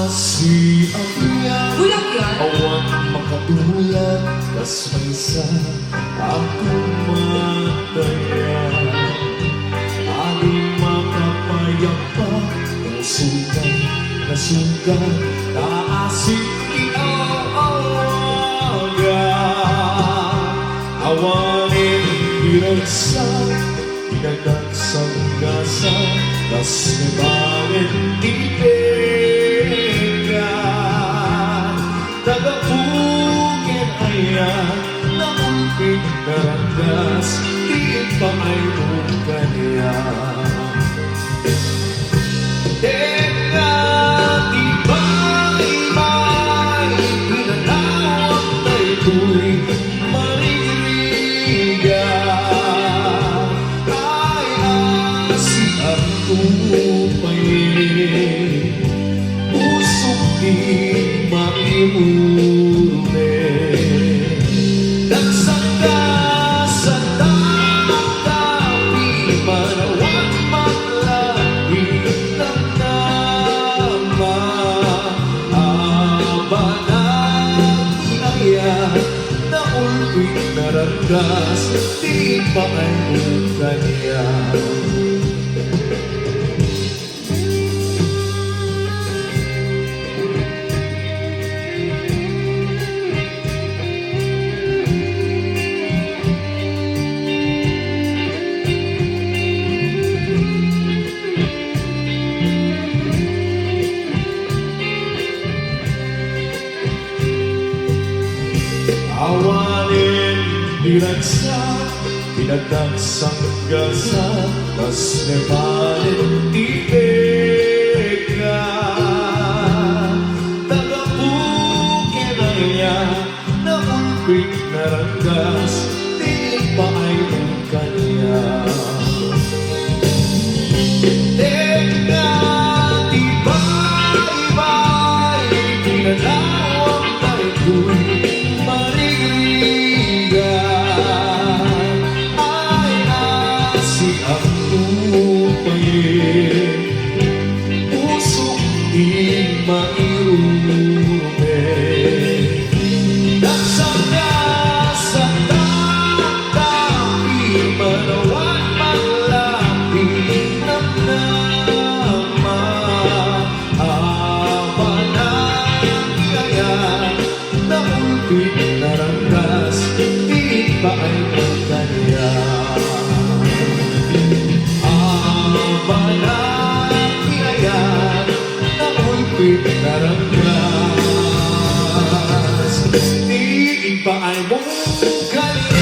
si Amya Bulag yan? awan makatulad kas mansa akong mataya aling makapayapa ang sugat na sugat taasik iawaga awanin biragsak pinagdagsang gasa tas nabangin tibega tagapukin ayan na ulpig narandas di pa ay mukanya teka di ba iba'y pinatawag tayo ko'y maririga ay asihan tupay pusok di maimurme nagsangga sa tatapi manawan maglabi ng nama abanang inaya na ulpig narandas di pa ay mukanya awanin diragsak pinagdagsang gasa tas nebanin tibega tagapukin aya na ulpig narandas di pa ay kanya teka di ba iba'y pinadawang tayo ko'y maririga ay asiang tupay pusok di mairume nagsangga sa tatapi manawan maglapi ng nama abanang kaya na ulpig narandas di pa ay magkanya abanang kaya na ulpig narandas di pa ay magkanya